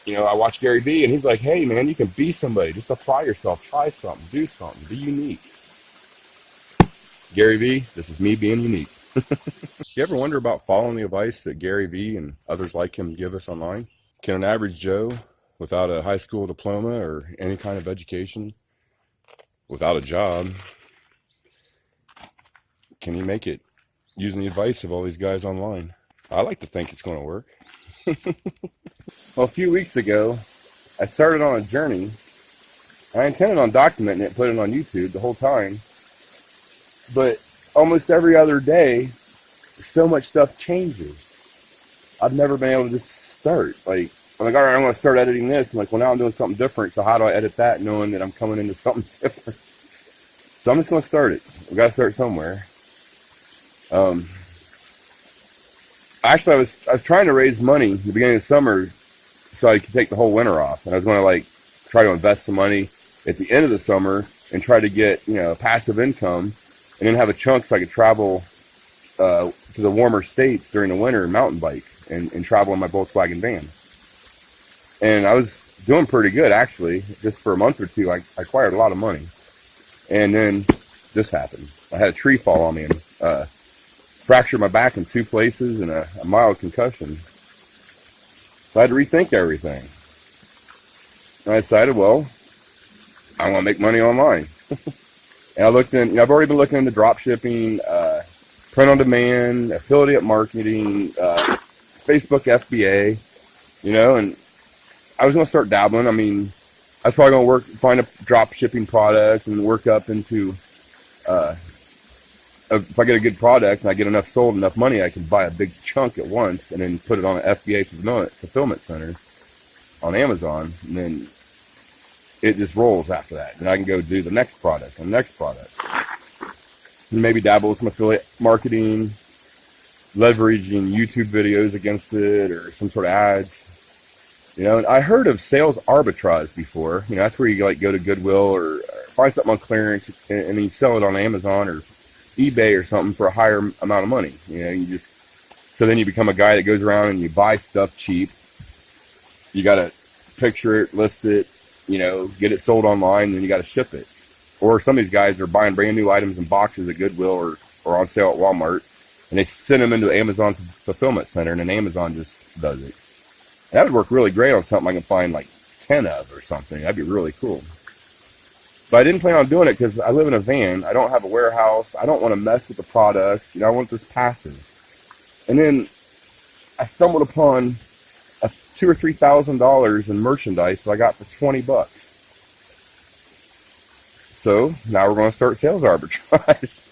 I watch Gary Vee, and he's like, hey, man, you can be somebody. Just apply yourself, try something, do something, be unique. Gary Vee, this is me being unique. You ever wonder about following the advice that Gary Vee and others like him give us online? Can an average Joe without a high school diploma or any kind of education, without a job, can he make it using the advice of all these guys online? I like to think it's going to work. Well, a few weeks ago, I started on a journey. I intended on documenting it, putting it on YouTube the whole time. But almost every other day, so much stuff changes. I've never been able to just start. Like, I'm like, all right, I'm going to start editing this. I'm like, well, now I'm doing something different. So how do I edit that knowing that I'm coming into something different? So I'm just going to start it. We've got to start somewhere. Actually, I was trying to raise money at the beginning of the summer so I could take the whole winter off. And I was going to like try to invest some money at the end of the summer and try to get, passive income and then have a chunk so I could travel to the warmer states during the winter and mountain bike and travel in my Volkswagen van. And I was doing pretty good, actually. Just for a month or two, I acquired a lot of money. And then this happened. I had a tree fall on me and fractured my back in 2 places and a mild concussion. So I had to rethink everything. And I decided, well, I want to make money online. And I looked in, I've already been looking into drop shipping, print on demand, affiliate marketing, Facebook FBA, and I was going to start dabbling. I mean, I was probably going to find a drop shipping product and work up into, if I get a good product and I get enough money, I can buy a big chunk at once and then put it on an FBA fulfillment center on Amazon. And then it just rolls after that. And I can go do the next product and the next product. And maybe dabble with some affiliate marketing, leveraging YouTube videos against it or some sort of ads. And I heard of sales arbitrage before. That's where you like go to Goodwill or find something on clearance and then you sell it on Amazon or eBay or something for a higher amount of money. So then you become a guy that goes around and you buy stuff cheap. You got to picture it, list it, get it sold online, and then you got to ship it. Or some of these guys are buying brand new items in boxes at Goodwill or on sale at Walmart, and they send them into the Amazon fulfillment center, and then Amazon just does it. And that would work really great on something I can find like 10 of or something. That'd be really cool. But I didn't plan on doing it because I live in a van. I don't have a warehouse. I don't want to mess with the product. I want this passive. And then I stumbled upon $2,000 or $3,000 in merchandise that I got for $20. So now we're going to start sales arbitrage.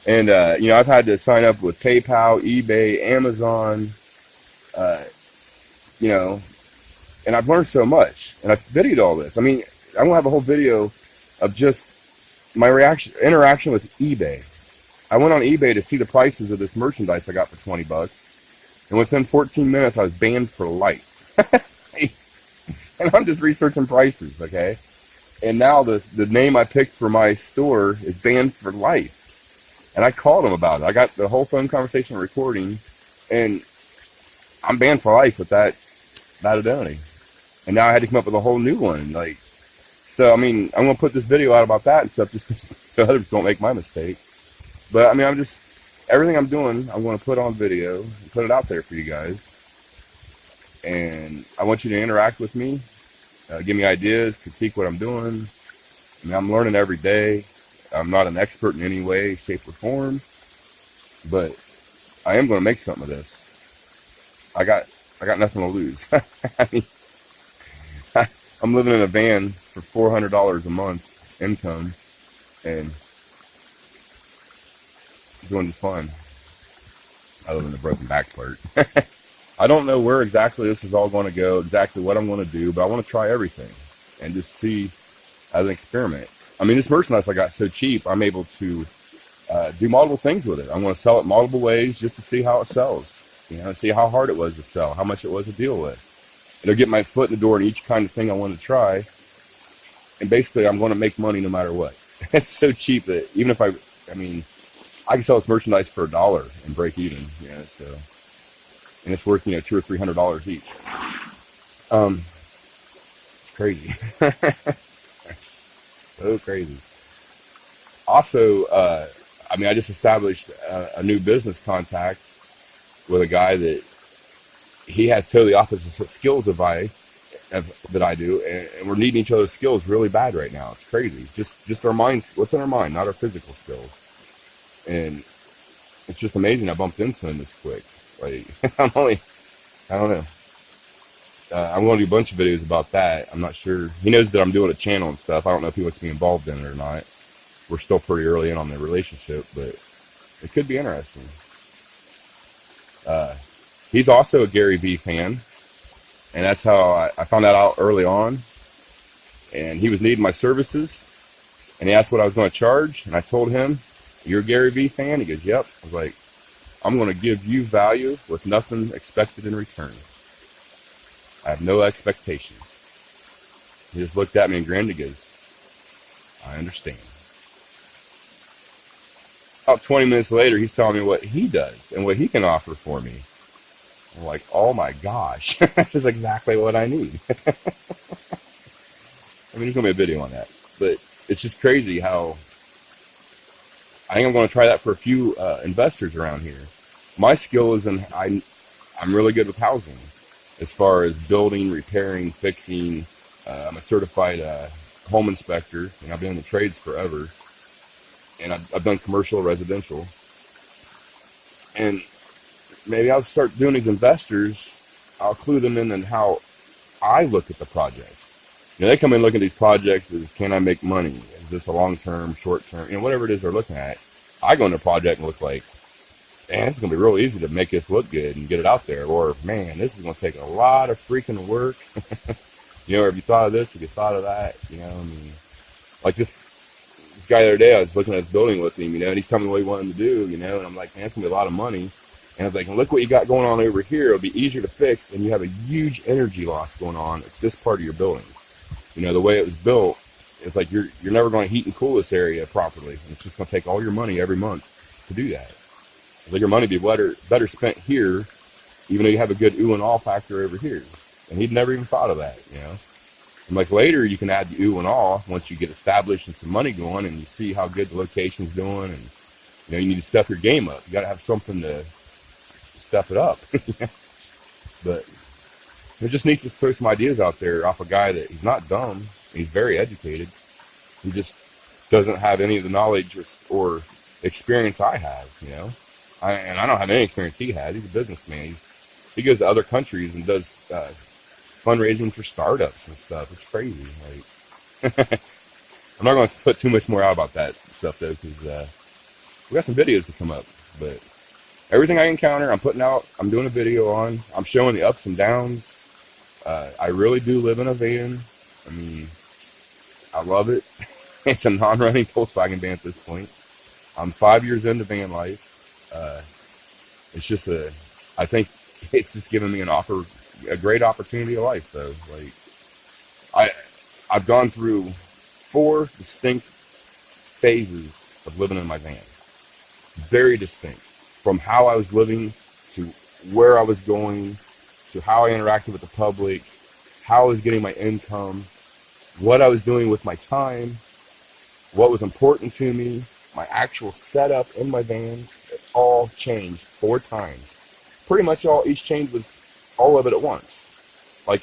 And, I've had to sign up with PayPal, eBay, Amazon, and I've learned so much. And I've videoed all this. I mean, I'm going to have a whole video of just my interaction with eBay. I went on eBay to see the prices of this merchandise I got for $20. And within 14 minutes, I was banned for life. And I'm just researching prices, okay? And now the name I picked for my store is banned for life. And I called them about it. I got the whole phone conversation recording, and I'm banned for life with that identity. And now I had to come up with a whole new one. So, I mean, I'm going to put this video out about that and stuff just so others don't make my mistake. But, I mean, everything I'm doing, I'm going to put on video and put it out there for you guys. And I want you to interact with me, give me ideas, critique what I'm doing. I mean, I'm learning every day. I'm not an expert in any way, shape, or form, but I am going to make something of this. I got nothing to lose. I mean, I'm living in a van for $400 a month income and doing just fine. Other than the broken back part. I don't know where exactly this is all going to go, exactly what I'm going to do, but I want to try everything and just see as an experiment. I mean, this merchandise I got so cheap, I'm able to do multiple things with it. I'm going to sell it multiple ways just to see how it sells, see how hard it was to sell, how much it was to deal with. It'll get my foot in the door in each kind of thing I want to try. And basically, I'm going to make money no matter what. It's so cheap that even if I can sell this merchandise for $1 and break even, so. and it's worth, $200 or $300 each. It's crazy. So crazy. Also, I just established a new business contact with a guy that he has totally opposite skills that I do, and we're needing each other's skills really bad right now. It's crazy. Just our minds, what's in our mind, not our physical skills. And it's just amazing I bumped into him this quick. Like, I don't know. I'm going to do a bunch of videos about that. I'm not sure. He knows that I'm doing a channel and stuff. I don't know if he wants to be involved in it or not. We're still pretty early in on the relationship, but it could be interesting. He's also a Gary Vee fan, and that's how I found that out early on. And he was needing my services, and he asked what I was going to charge, and I told him, "You're a Gary Vee fan?" He goes, "Yep." I was like, "I'm going to give you value with nothing expected in return. I have no expectations." He just looked at me and grinned. He goes, "I understand." About 20 minutes later, he's telling me what he does and what he can offer for me. I'm like, oh my gosh, this is exactly what I need. There's going to be a video on that. But it's just crazy how I think I'm going to try that for a few investors around here. My skill is I'm really good with housing as far as building, repairing, fixing. I'm a certified home inspector, and I've been in the trades forever. And I've done commercial, residential. And maybe I'll start doing these investors. I'll clue them in on how I look at the projects. They come in looking at these projects as, can I make money? Is this a long-term, short-term? Whatever it is they're looking at. I go into a project and look like, man, it's going to be real easy to make this look good and get it out there. Or, man, this is going to take a lot of freaking work. Have you thought of this? Have you thought of that? Like this guy the other day, I was looking at his building with him, and he's telling me what he wanted to do, and I'm like, man, it's going to be a lot of money. And I was like, and look what you got going on over here. It'll be easier to fix, and you have a huge energy loss going on at this part of your building. The way it was built, it's like you're never going to heat and cool this area properly. And it's just going to take all your money every month to do that. It's like your money would be better spent here, even though you have a good ooh and all factor over here. And he'd never even thought of that, I'm like, later you can add the ooh and all once you get established and some money going and you see how good the location's doing, and you need to step your game up. You got to have something to step it up. But it just needs to throw some ideas out there off a guy that he's not dumb. He's very educated. He just doesn't have any of the knowledge or experience I have. And I don't have any experience he has. He's a businessman. He goes to other countries and does fundraising for startups and stuff. It's crazy. Like, I'm not going to put too much more out about that stuff though, because we got some videos to come up. But everything I encounter, I'm putting out. I'm doing a video on. I'm showing the ups and downs. I really do live in a van. I love it. It's a non-running Volkswagen van at this point. I'm 5 years into van life. It's just I think it's just given me a great opportunity of life, though. Like, I've gone through 4 distinct phases of living in my van. Very distinct. From how I was living to where I was going, to how I interacted with the public, how I was getting my income, what I was doing with my time, what was important to me, my actual setup in my van. It all changed 4 times. Pretty much each change was all of it at once. Like,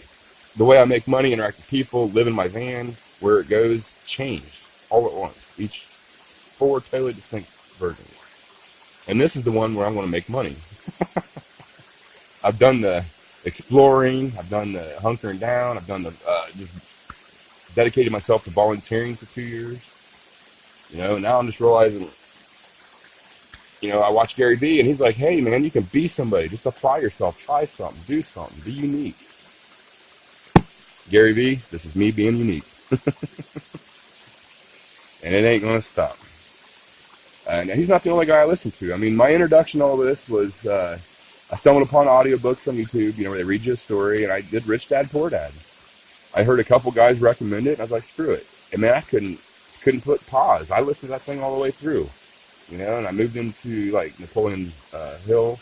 the way I make money, interact with people, live in my van, where it goes, changed all at once. Each 4 totally distinct versions. And this is the one where I'm going to make money. I've done the exploring, I've done the hunkering down, I've done the just dedicated myself to volunteering for 2 years. Now I'm just realizing, I watch Gary Vee, and he's like, hey, man, you can be somebody. Just apply yourself, try something, do something, be unique. Gary Vee, this is me being unique. And it ain't going to stop. And he's not the only guy I listen to. My introduction to all this was, I stumbled upon audiobooks on YouTube, where they read you a story, and I did Rich Dad, Poor Dad. I heard a couple guys recommend it, and I was like, screw it. And man, I couldn't put pause. I listened to that thing all the way through. And I moved into like Napoleon Hill,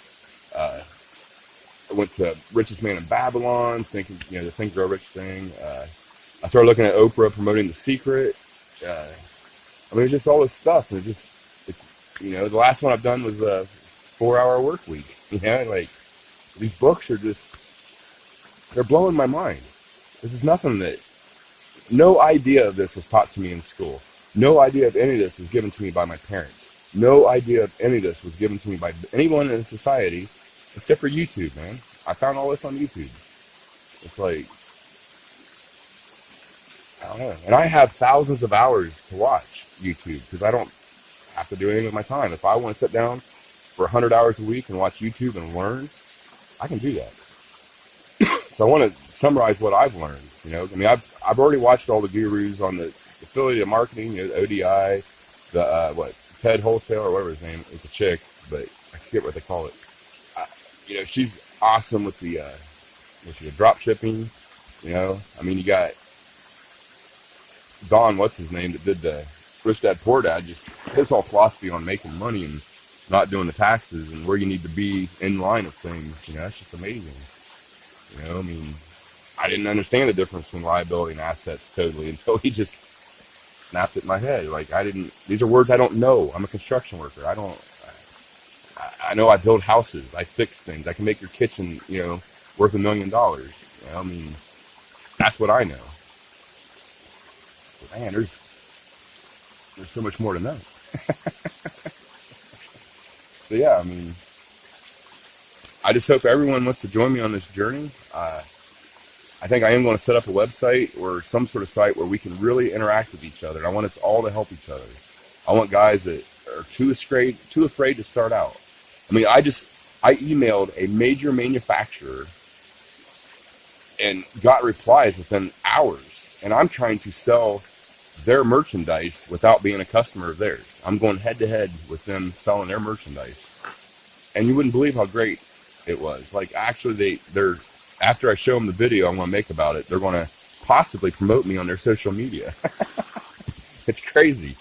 went to Richest Man in Babylon, thinking, the Think Grow Rich thing. I started looking at Oprah promoting The Secret. It's just all this stuff. And the last one I've done was a 4-hour work week. Like, these books are they're blowing my mind. This is nothing no idea of this was taught to me in school. No idea of any of this was given to me by my parents. No idea of any of this was given to me by anyone in society except for YouTube, man. I found all this on YouTube. It's like, I don't know. And I have thousands of hours to watch YouTube because I don't have to do anything with my time. If I want to sit down for 100 hours a week and watch YouTube and learn, I can do that. So I want to summarize what I've learned. I've already watched all the gurus on the affiliate marketing, the ODI, the Ted Wholesale or whatever his name is. It's a chick, but I forget what they call it. She's awesome with the drop shipping. You got Don, what's his name, that did the Rich Dad Poor Dad. Just his whole philosophy on making money and not doing the taxes and where you need to be in line of things. That's just amazing. I didn't understand the difference between liability and assets totally until he just snapped it in my head. Like, these are words I don't know. I'm a construction worker. I know I build houses. I fix things. I can make your kitchen, worth $1 million. That's what I know. But man, there's so much more to know. So yeah, I just hope everyone wants to join me on this journey. I think I am going to set up a website or some sort of site where we can really interact with each other. And I want us all to help each other. I want guys that are too afraid to start out. I emailed a major manufacturer and got replies within hours. And I'm trying to sell their merchandise without being a customer of theirs. I'm going head to head with them selling their merchandise. And you wouldn't believe how great it was. Like, actually, they're after I show them the video I'm going to make about it, they're going to possibly promote me on their social media. It's crazy.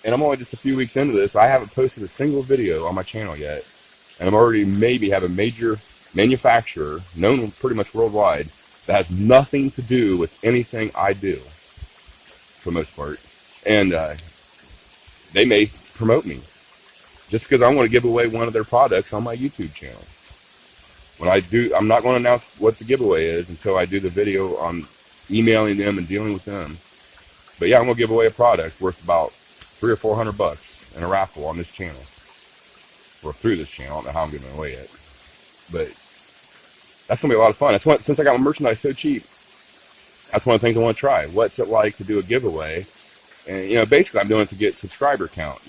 And I'm only just a few weeks into this. I haven't posted a single video on my channel yet. And I'm already maybe have a major manufacturer, known pretty much worldwide, that has nothing to do with anything I do, for the most part. And they may promote me just because I want to give away one of their products on my YouTube channel. When I do, I'm not going to announce what the giveaway is until I do the video on emailing them and dealing with them. But yeah, I'm going to give away a product worth about $300 or $400 in a raffle on this channel. Or through this channel. I don't know how I'm giving it away yet. But that's going to be a lot of fun. Since I got my merchandise so cheap, that's one of the things I want to try. What's it like to do a giveaway? And, basically I'm doing it to get subscriber count,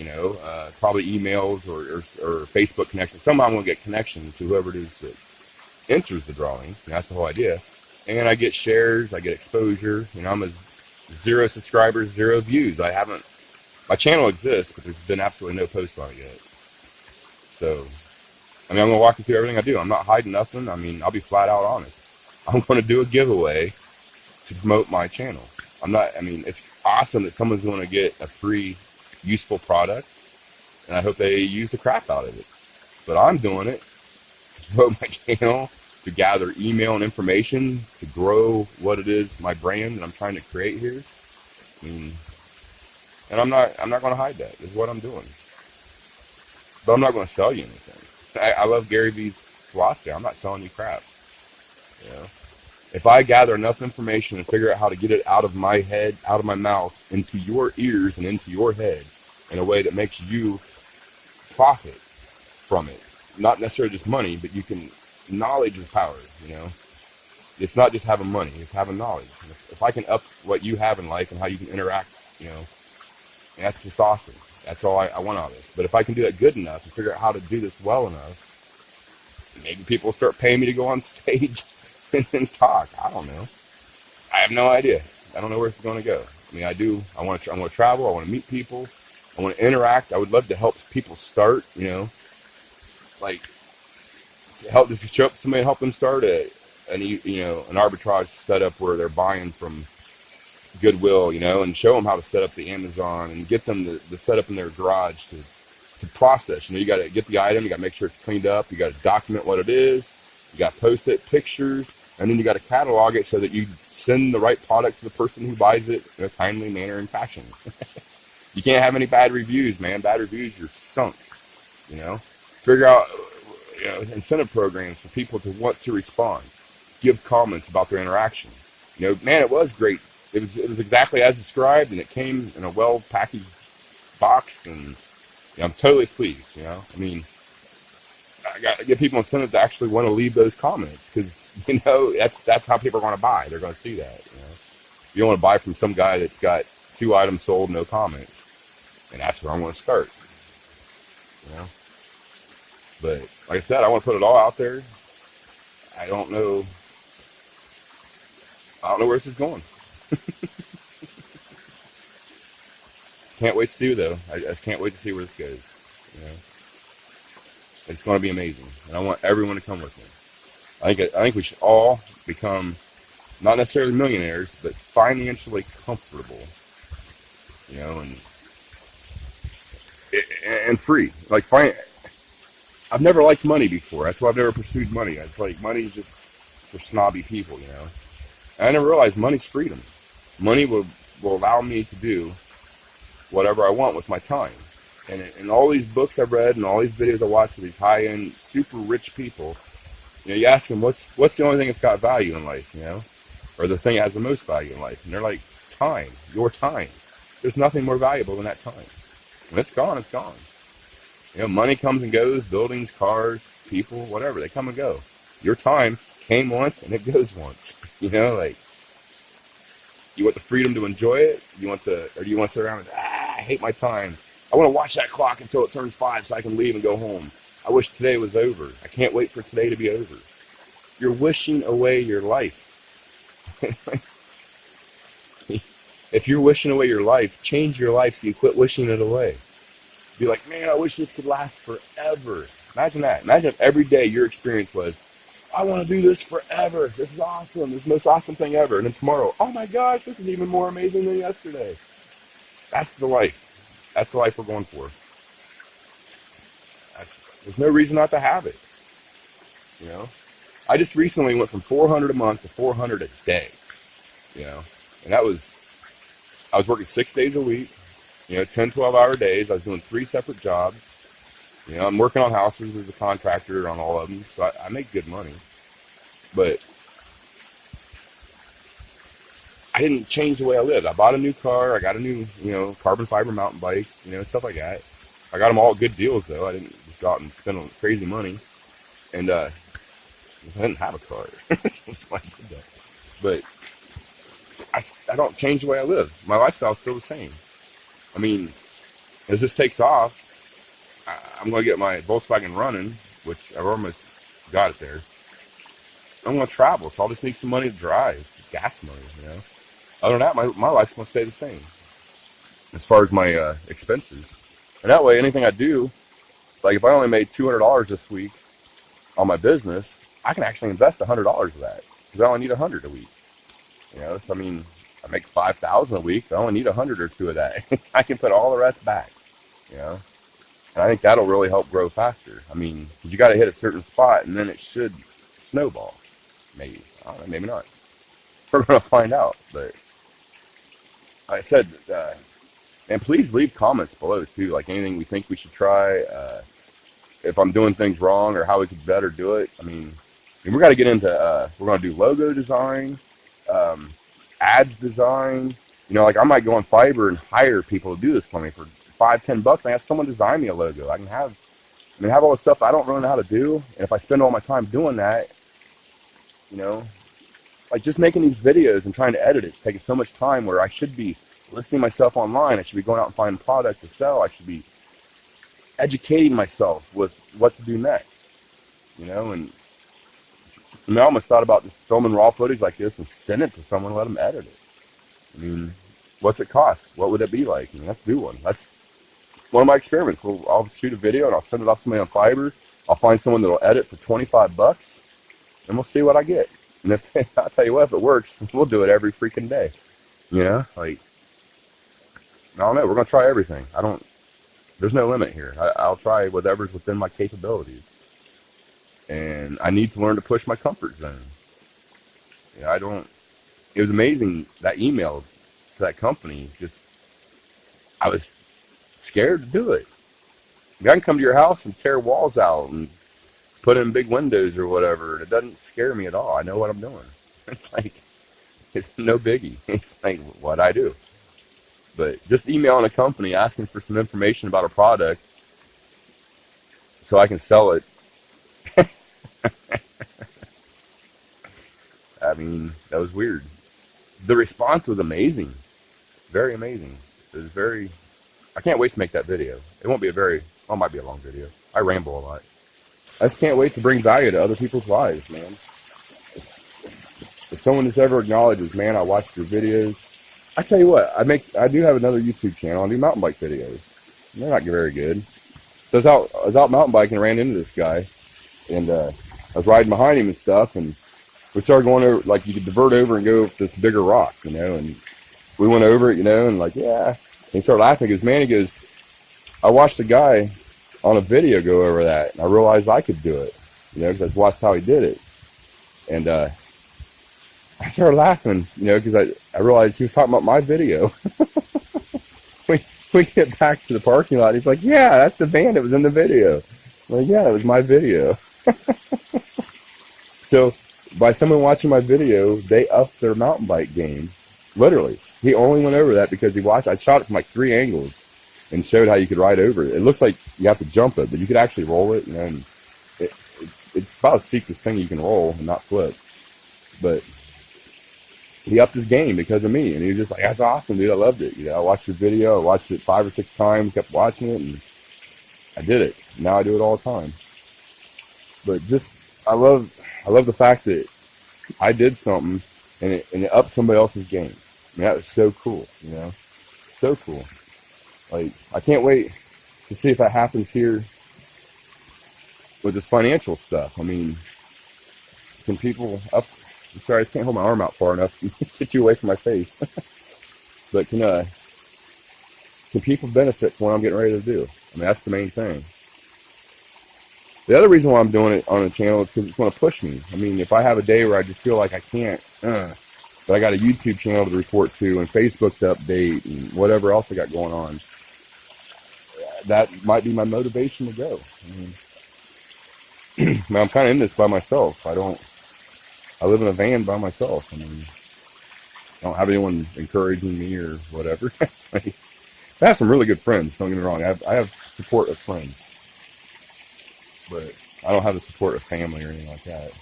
probably emails or Facebook connections. Somehow I'm going to get connections to whoever it is that enters the drawing. That's the whole idea. And I get shares, I get exposure. I'm a 0 subscribers, 0 views. My channel exists, but there's been absolutely no post on it yet. So, I'm going to walk you through everything I do. I'm not hiding nothing. I'll be flat out honest. I'm going to do a giveaway to promote my channel. It's awesome that someone's going to get a free, useful product, and I hope they use the crap out of it. But I'm doing it to promote my channel, to gather email and information, to grow what it is, my brand that I'm trying to create here. And I'm not going to hide that. This is what I'm doing. But I'm not going to sell you anything. I love Gary Vee's philosophy. I'm not selling you crap. If I gather enough information and figure out how to get it out of my head, out of my mouth, into your ears and into your head in a way that makes you profit from it, not necessarily just money, but knowledge is power, It's not just having money, it's having knowledge. If I can up what you have in life and how you can interact, that's just awesome. That's all I want out of this. But if I can do that good enough and figure out how to do this well enough, maybe people will start paying me to go on stage and talk. I don't know. I have no idea. I don't know where it's going to go. I want to travel. I want to meet people. I want to interact. I would love to help people start, help somebody help them start an arbitrage setup where they're buying from Goodwill, and show them how to set up the Amazon and get them the setup in their garage to process. You got to get the item, you got to make sure it's cleaned up, you got to document what it is, You got to post it, pictures, and then you got to catalog it so that you send the right product to the person who buys it in a timely manner and fashion. You can't have any bad reviews, man. Bad reviews, you're sunk. You know, figure out incentive programs for people to want to respond, give comments about their interaction. Man, it was great. It was exactly as described, and it came in a well packaged box, and I'm totally pleased. I mean, I got to give people incentive to actually want to leave those comments, because that's how people are going to buy. They're going to see that. You don't want to buy from some guy that's got 2 items sold, no comments, and that's where I want to start. But like I said, I want to put it all out there. I don't know where this is going. Can't wait to do, though. I just can't wait to see where this goes. It's going to be amazing, and I want everyone to come with me. I think we should all become not necessarily millionaires, but financially comfortable. And free. Like, I've never liked money before. That's why I've never pursued money. It's like money just for snobby people. And I never realized money's freedom. Money will allow me to do whatever I want with my time. And in all these books I've read and all these videos I watch with these high-end, super rich people, you ask them, what's the only thing that's got value in life, or the thing that has the most value in life? And they're like, time, your time. There's nothing more valuable than that time. When it's gone, it's gone. Money comes and goes, buildings, cars, people, whatever, they come and go. Your time came once and it goes once. Like, you want the freedom to enjoy it? Or do you want to sit around and, I hate my time. I want to watch that clock until it turns 5 so I can leave and go home. I wish today was over. I can't wait for today to be over. You're wishing away your life. If you're wishing away your life, change your life so you quit wishing it away. Be like, man, I wish this could last forever. Imagine that. Imagine if every day your experience was, I want to do this forever. This is awesome. This is the most awesome thing ever. And then tomorrow, oh my gosh, this is even more amazing than yesterday. That's the life. That's the life we're going for. There's no reason not to have it. I just recently went from $400 a month to $400 a day. And I was working 6 days a week, 10, 12-hour days. I was doing 3 separate jobs. I'm working on houses as a contractor on all of them, so I make good money. But I didn't change the way I lived. I bought a new car. I got a new, carbon fiber mountain bike, stuff like that. I got them all at good deals, though. I didn't just go out and spend crazy money. And I didn't have a car. That's why I did that. But I don't change the way I live. My lifestyle's still the same. I mean, as this takes off, I'm going to get my Volkswagen running, which I've almost got it there. I'm going to travel, so I'll just need some money to drive, gas money, Other than that, my life's going to stay the same as far as my expenses. And that way, anything I do, like if I only made $200 this week on my business, I can actually invest $100 of that because I only need $100 a week. So, I mean, I make $5,000 a week. I only need $100 or $200 of that. I can put all the rest back. And I think that'll really help grow faster. I mean, you got to hit a certain spot, and then it should snowball. Maybe. I don't know, maybe not. We're going to find out. But like I said, and please leave comments below, too, like anything we think we should try, if I'm doing things wrong or how we could better do it. I mean we're going to get into, we're going to do logo design, ads design. Like I might go on Fiverr and hire people to do this for me for $5-10. I have someone design me a logo. I have all the stuff I don't really know how to do. And if I spend all my time doing that, like just making these videos and trying to edit it, it's taking so much time where I should be listing myself online. I should be going out and finding product to sell. I should be educating myself with what to do next, and I almost thought about just filming raw footage like this and send it to someone and let them edit it. I mean, what's it cost? What would it be like? Let's do one. That's one of my experiments. I'll shoot a video and I'll send it off to somebody on Fiverr. I'll find someone that'll edit for $25 and we'll see what I get. And if I'll tell you what, if it works, we'll do it every freaking day. Like, I don't know. We're going to try everything. There's no limit here. I'll try whatever's within my capabilities. and I need to learn to push my comfort zone. I don't. It was amazing that email to that company. Just I was scared to do it. I can come to your house and tear walls out and put in big windows or whatever, and it doesn't scare me at all. I know what I'm doing. It's like it's no biggie. It's like what I do. But just emailing a company asking for some information about a product so I can sell it. I mean, that was weird. The response was amazing. Very amazing. It was very... I can't wait to make that video. It won't be a very... Well, it might be a long video. I ramble a lot. I just can't wait to bring value to other people's lives, man. If someone just ever acknowledges, man, I watched your videos. I tell you what, I do have another YouTube channel. I do mountain bike videos. They're not very good. So I was out mountain biking and ran into this guy. And I was riding behind him and stuff. And we started going over, like you could divert over and go up this bigger rock, and we went over it, and like, yeah. And he started laughing. He goes, man, I watched a guy on a video go over that, and I realized I could do it, because I watched how he did it. And I started laughing, because I realized he was talking about my video. we get back to the parking lot. He's like, yeah, that's the van that was in the video. I'm like, yeah, it was my video. So by someone watching my video, they upped their mountain bike game. Literally. He only went over that because he watched. I shot it from like 3 angles and showed how you could ride over it. It looks like you have to jump it, but you could actually roll it, and it's about the steepest thing you can roll and not flip. But he upped his game because of me, and he was just like, that's awesome, dude. I loved it. I watched your video. I watched it 5 or 6 times, kept watching it, and I did it. Now I do it all the time. But just, I love the fact that I did something and it upped somebody else's game. I mean, that was so cool, so cool. Like, I can't wait to see if that happens here with this financial stuff. I mean, can people up? I'm sorry, I just can't hold my arm out far enough to get you away from my face. But can people benefit from what I'm getting ready to do? I mean, that's the main thing. The other reason why I'm doing it on the channel is because it's going to push me. I mean, if I have a day where I just feel like I can't, but I got a YouTube channel to report to and Facebook to update and whatever else I got going on, that might be my motivation to go. I mean, I'm kind of in this by myself. I live in a van by myself. I mean, I don't have anyone encouraging me or whatever. I have some really good friends, don't get me wrong. I have support of friends, but I don't have the support of family or anything like that.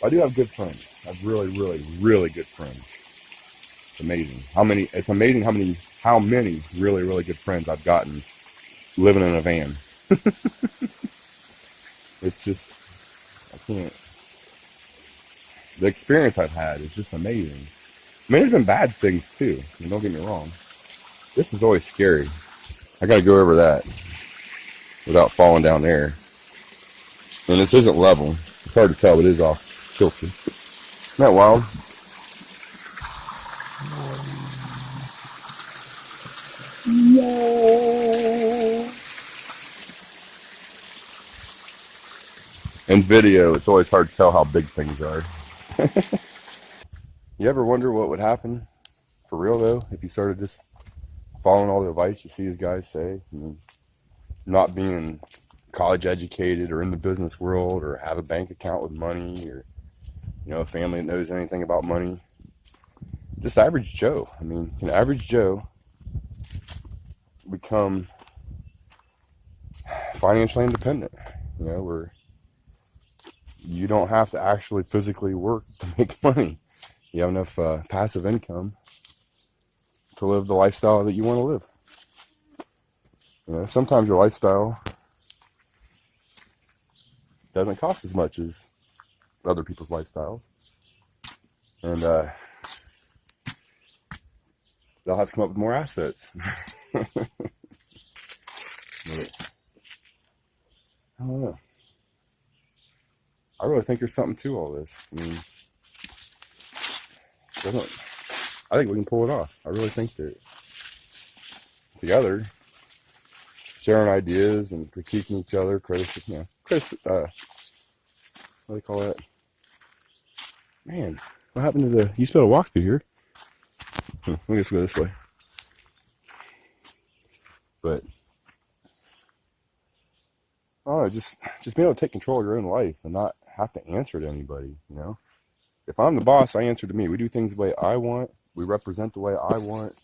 I do have good friends. I have really, really, really good friends. It's amazing how many really, really good friends I've gotten living in a van. It's just, I can't. The experience I've had is just amazing. I mean, there's been bad things too. I mean, don't get me wrong. This is always scary. I got to go over that without falling down there. And this isn't level. It's hard to tell, but it is off kilter. Isn't that wild? Yeah. In video, it's always hard to tell how big things are. You ever wonder what would happen for real though if you started just following all the advice you see these guys say, not being college educated or in the business world or have a bank account with money or a family that knows anything about money? Just average Joe. I mean, can average Joe become financially independent? Where you don't have to actually physically work to make money. You have enough passive income to live the lifestyle that you want to live. Sometimes your lifestyle doesn't cost as much as other people's lifestyles. And they'll have to come up with more assets. But, I don't know. I really think there's something to all this. I mean, I think we can pull it off. I really think that together, sharing ideas and critiquing each other, what do they call that? Man, what happened to the, you used to be able to walk through here. Let me just go this way. But, oh, just being able to take control of your own life and not have to answer to anybody, you know? If I'm the boss, I answer to me. We do things the way I want. We represent the way I want.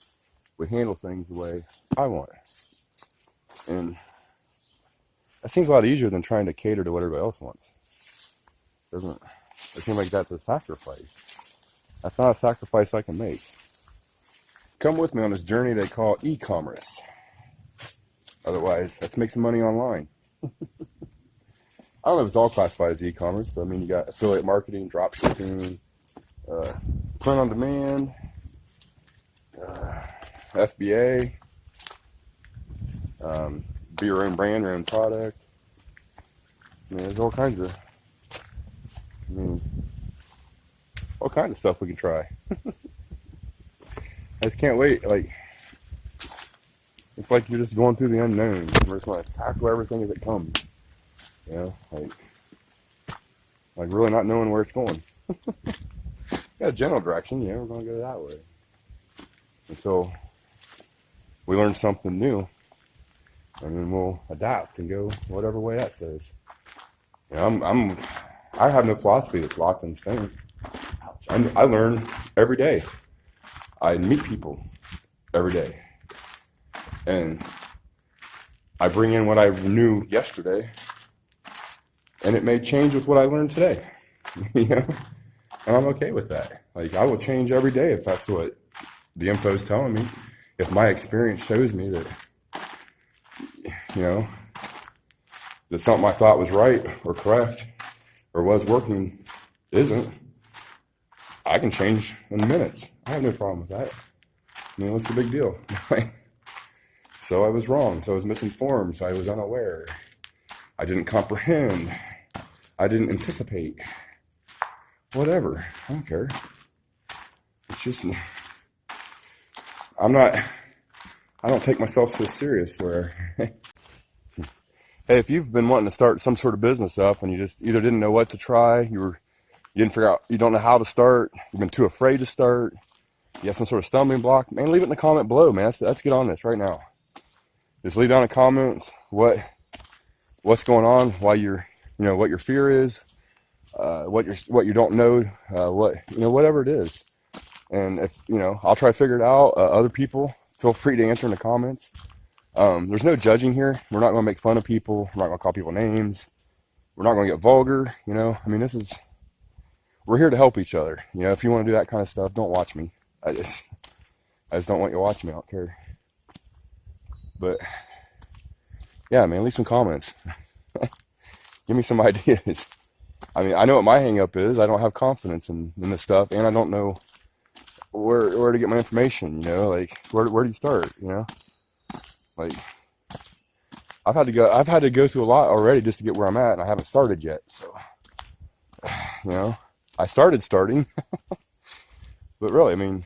We handle things the way I want. And that seems a lot easier than trying to cater to what everybody else wants. Doesn't it seem like that's a sacrifice? That's not a sacrifice I can make. Come with me on this journey they call e-commerce. Otherwise, let's make some money online. I don't know if it's all classified as e-commerce, but I mean, you got affiliate marketing, drop shipping, print on demand, FBA, be your own brand, your own product. I mean, there's all kinds of, all kinds of stuff we can try. I just can't wait. Like, it's like you're just going through the unknown. We're just going to tackle everything as it comes. You know, like really not knowing where it's going. Got a general direction, yeah, we're going to go that way. Until we learn something new, and then we'll adapt and go whatever way that says. You know, I have no philosophy that's locked in stone. I learn every day. I meet people every day. And I bring in what I knew yesterday, and it may change with what I learned today. You know? And I'm okay with that. Like, I will change every day if that's what the info is telling me. If my experience shows me that, you know, that something I thought was right or correct or was working isn't, I can change in minutes. I have no problem with that. I mean, what's the big deal? So I was wrong. So I was misinformed. So I was unaware. I didn't comprehend. I didn't anticipate. Whatever. I don't care. It's just, I don't take myself so serious where, hey, if you've been wanting to start some sort of business up and you just either didn't know what to try, you didn't figure out, you don't know how to start, you've been too afraid to start, you have some sort of stumbling block, man, leave it in the comment below, man. Let's get on this right now. Just leave down in the comments what's going on, why you're, you know, what your fear is, what you don't know, whatever it is. And if, you know, I'll try to figure it out. Other people, feel free to answer in the comments. There's no judging here. We're not going to make fun of people. We're not going to call people names. We're not going to get vulgar, you know. I mean, we're here to help each other. You know, if you want to do that kind of stuff, don't watch me. I just don't want you to watch me. I don't care. But yeah, man, leave some comments. Give me some ideas. I mean, I know what my hang up is. I don't have confidence in this stuff, and I don't know where to get my information, you know, like where do you start, you know? Like, I've had to go through a lot already just to get where I'm at, and I haven't started yet. So, you know, I starting. But really, I mean,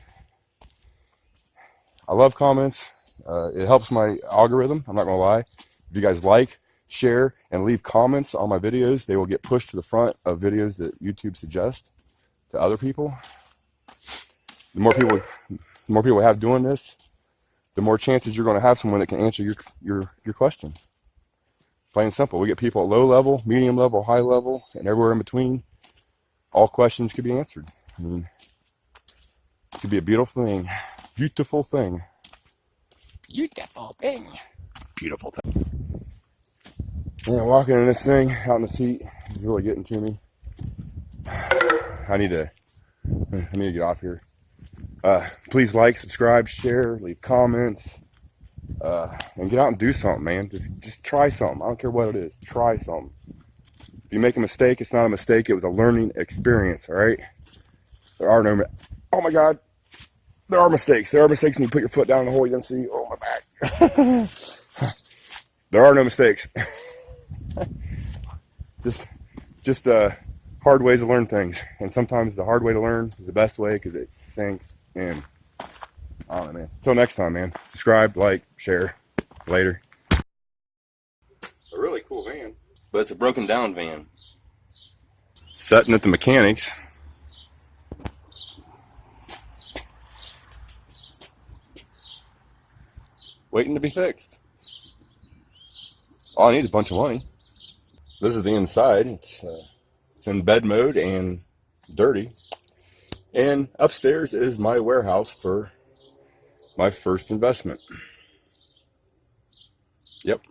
I love comments. It helps my algorithm. I'm not gonna lie. If you guys like, share, and leave comments on my videos, they will get pushed to the front of videos that YouTube suggests to other people. The more people we have doing this, the more chances you're going to have someone that can answer your question. Plain and simple. We get people at low level, medium level, high level, and everywhere in between. All questions could be answered. I mean, it could be a beautiful thing. Beautiful thing. Beautiful thing. Beautiful thing. Yeah, walking in this thing out in the heat is really getting to me. I need to get off here. Please like, subscribe, share, leave comments, and get out and do something, man. Just try something. I don't care what it is. Try something. If you make a mistake, it's not a mistake. It was a learning experience, all right? There are no, oh my God, there are mistakes. There are mistakes when you put your foot down in the hole you didn't see. Oh, my back. There are no mistakes. just hard ways to learn things. And sometimes the hard way to learn is the best way because it sinks in. I don't know, man. Until next time, man. Subscribe, like, share. Later. A really cool van. But it's a broken down van. Sitting at the mechanics. Waiting to be fixed. All I need is a bunch of money. This is the inside. It's in bed mode and dirty. And upstairs is my warehouse for my first investment. Yep.